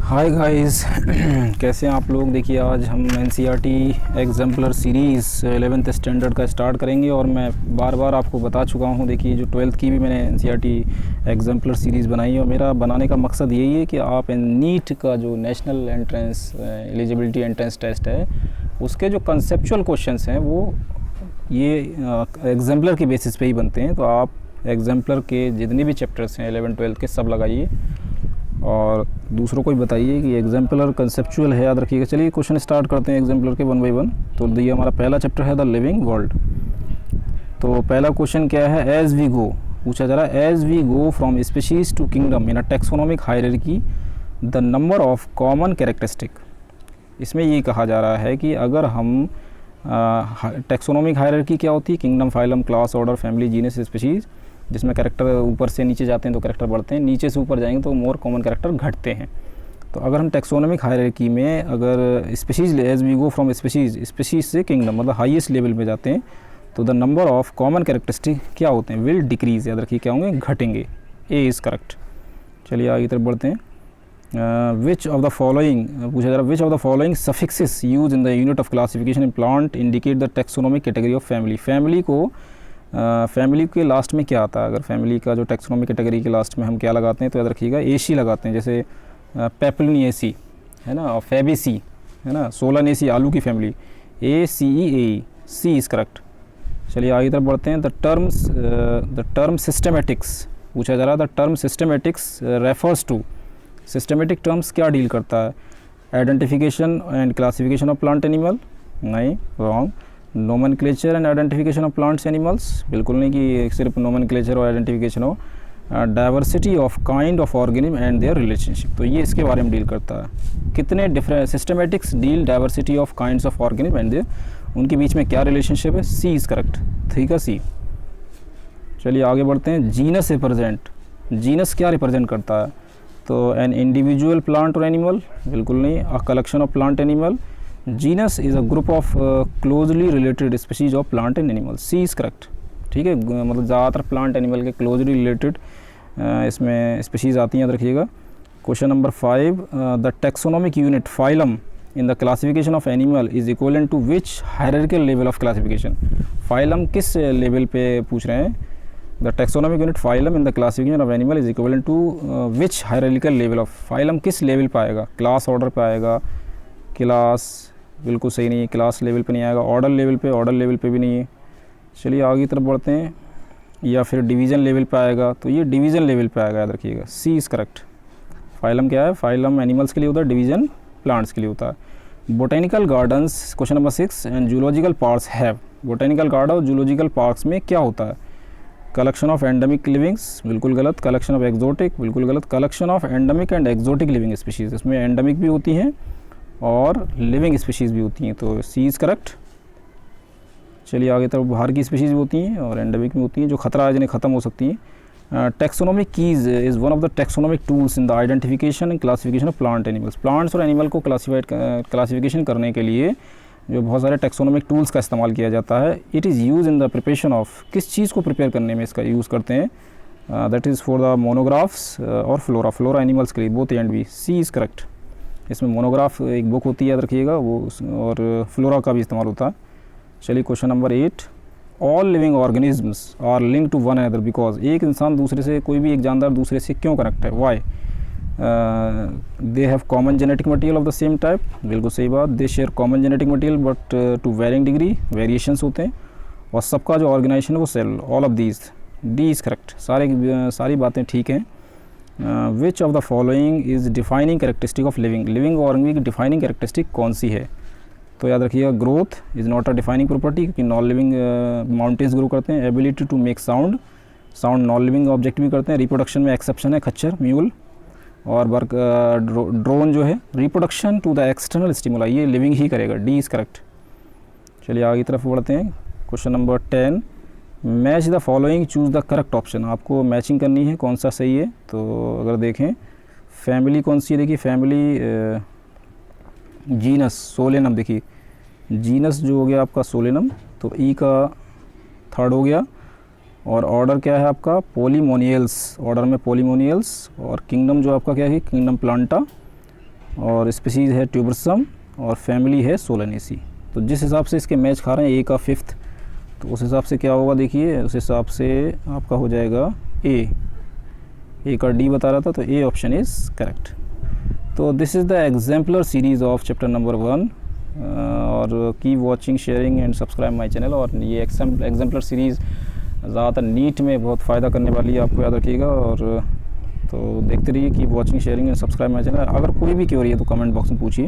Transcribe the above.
Hi guys कैसे हैं आप लोग। देखिए आज हम NCERT exemplar series 11th standard का स्टार्ट करेंगे और मैं बार बार आपको बता चुका हूं। देखिए जो 12th की भी मैंने एनसीईआरटी एग्जाम्पलर सीरीज़ बनाई है और मेरा बनाने का मकसद यही है कि आप नीट का जो national entrance eligibility entrance test है उसके जो कंसेप्चुअल क्वेश्चंस हैं वो ये एग्जाम्पलर के बेसिस पे ही बनते हैं। तो आप एग्जाम्पलर के जितने भी चैप्टर्स हैं 11 12 के सब लगाइए और दूसरों को भी बताइए कि एग्जाम्पलर कंसेप्चुअल है, याद रखिएगा। चलिए क्वेश्चन स्टार्ट करते हैं एग्जाम्पलर के वन बाई वन। तो ये हमारा पहला चैप्टर है द लिविंग वर्ल्ड। तो पहला क्वेश्चन क्या है, एज वी गो, पूछा जा रहा है as we go from species to kingdom in a taxonomic hierarchy the number of common characteristic. इसमें ये कहा जा रहा है कि अगर हम टेक्सोनोमिक हायरार्की क्या होती है, kingdom, phylum, class, order, family, genus, species, जिसमें कैरेक्टर ऊपर से नीचे जाते हैं तो कैरेक्टर बढ़ते हैं, नीचे से ऊपर जाएंगे तो मोर कॉमन कैरेक्टर घटते हैं। तो अगर हम टेक्सोनोमिक हायरार्की में अगर species as we go from species से किंगडम मतलब हाईएस्ट लेवल पे जाते हैं तो the number of common characteristic क्या होते हैं, विल डिक्रीज़, याद रखिए क्या होंगे, घटेंगे। A is correct. चलिए आगे तरफ बढ़ते हैं। विच ऑफ द फॉलोइंग, पूछा जा रहा है विच of the following suffixes use in the unit of classification in plant indicate the taxonomic category of family. Family को फैमिली के लास्ट में क्या आता है, अगर फैमिली का जो टेक्सोनोमिक कैटेगरी के लास्ट में हम क्या लगाते हैं तो याद रखिएगा एसी लगाते हैं। जैसे पेपलिनिएसी है ना, और फैबेसी है ना, सोलानेसी आलू की फैमिली, ACEAE, सी इज़ करेक्ट। चलिए आगे तरफ बढ़ते हैं। द टर्म सिस्टमेटिक्स, पूछा जा रहा है the term systematics refers to, systematic terms क्या डील करता है, identification and classification of plant animal, नहीं, wrong. Nomenclature and identification of plants animals, बिल्कुल नहीं कि सिर्फ नोमेनक्लेचर और आइडेंटिफिकेशन हो। Diversity of kind of organism and their relationship, तो ये इसके बारे में डील करता है। कितने different systematics deal diversity of kinds of organism and their, उनके बीच में क्या रिलेशनशिप है, सी इज़ करेक्ट, ठीक है सी। चलिए आगे बढ़ते हैं। जीनस रिप्रेजेंट, जीनस क्या रिप्रेजेंट करता है, तो एन इंडिविजुअल प्लांट और एनिमल, बिल्कुल नहीं, a collection of plant animal. Genus is a group of closely related species of plant and animal, c is correct, ठीक है। मतलब ज़्यादातर प्लांट एनिमल के क्लोजली रिलेटेड इसमें स्पीशीज़ आती हैं, याद रखिएगा। Question number 5, the taxonomic unit phylum in the classification of animal is equivalent to which hierarchical level of classification. Phylum किस लेवल पे पूछ रहे हैं, the taxonomic unit phylum in the classification of animal is equivalent to which hierarchical level of, phylum किस level पे आएगा, class order पे आएगा, क्लास बिल्कुल सही नहीं है, क्लास लेवल पे नहीं आएगा, ऑर्डर लेवल पे भी नहीं है। चलिए आगे तरफ बढ़ते हैं। या फिर डिवीज़न लेवल पे आएगा, तो ये डिवीज़न लेवल पे आएगा, याद रखिएगा, सी इज़ करेक्ट। फाइलम क्या है, फाइलम एनिमल्स के लिए होता है, डिवीज़न प्लांट्स के लिए होता है। Botanical gardens, question number 6, and zoological parks have, botanical garden और जूलॉजिकल पार्क्स में क्या होता है, कलेक्शन ऑफ एंडेमिक लिविंग्स, बिल्कुल गलत, कलेक्शन ऑफ एक्जोटिक, बिल्कुल गलत, collection of endemic and exotic living species, इसमें एंडेमिक भी होती हैं और लिविंग स्पीशीज़ भी होती हैं, तो सी इज़ करेक्ट। चलिए आगे तरफ बाहर की स्पीशीज़ भी होती हैं और एंडेमिक में होती हैं जो खतरा है जिन्हें ख़त्म हो सकती हैं। Taxonomic keys is one of the taxonomic tools in the identification and classification of plant animals. Plants और एनिमल को क्लासिफिकेशन करने के लिए जो बहुत सारे टेक्सोनोमिक टूल्स का इस्तेमाल किया जाता है। It is use in the preparation of, किस चीज़ को प्रिपेयर करने में इसका यूज़ करते हैं, that is for the monographs और फ्लोरा एनिमल्स के लिए, both a and b, c is correct. इसमें मोनोग्राफ एक बुक होती है, याद रखिएगा वो, और फ्लोरा का भी इस्तेमाल होता है। चलिए question number 8, all living organisms are link to one another because, एक इंसान दूसरे से, कोई भी एक जानदार दूसरे से क्यों कनेक्ट है, why, they have common genetic material of the same type, बिल्कुल सही बात, they share common genetic material but to varying degree, variations होते हैं, और सबका जो ऑर्गेनाइजेशन है वो cell, all of these, D is correct, सारी बातें ठीक हैं। Which of the following is defining characteristic of living organism की डिफाइनिंग कैरेक्टरिस्टिक कौन सी है, तो याद रखिएगा growth is not a defining property, क्योंकि नॉन लिविंग माउंटेन्स ग्रो करते हैं। Ability to make sound non living object भी करते हैं। रिप्रोडक्शन में एक्सेप्शन है खच्चर, म्यूल, और ड्रोन जो है। रिप्रोडक्शन टू द एक्सटर्नल स्टिमुला, ये लिविंग ही करेगा, डी इज़ करेक्ट। चलिए आगे तरफ बढ़ते हैं। Question number 10, match the following, choose the correct option, आपको मैचिंग करनी है कौन सा सही है। तो अगर देखें फैमिली कौन सी है, देखिए फैमिली जीनस सोलेनम, देखिए जीनस जो हो गया आपका सोलेनम, तो ई का थर्ड हो गया, और ऑर्डर क्या है आपका पोलीमोनियल्स, ऑर्डर में पोलीमोनियल्स, और किंगडम जो आपका क्या है किंगडम प्लांटा, और स्पीसीज़ है ट्यूबरसम और फैमिली है सोलेनेसी। तो जिस हिसाब से इसके मैच खा रहे हैं ए का 5th, तो उस हिसाब से क्या होगा देखिए, उस हिसाब से आपका हो जाएगा ए का डी बता रहा था, तो ए ऑप्शन इज़ करेक्ट। तो this is the exemplar series of chapter number 1 और keep watching, sharing and subscribe my channel. और ये एग्जाम्पलर सीरीज़ ज़्यादातर नीट में बहुत फ़ायदा करने वाली है, आपको याद रखिएगा। और तो देखते रहिए, keep watching, sharing and subscribe my channel. अगर कोई भी क्वेरी है तो कमेंट बॉक्स में पूछिए।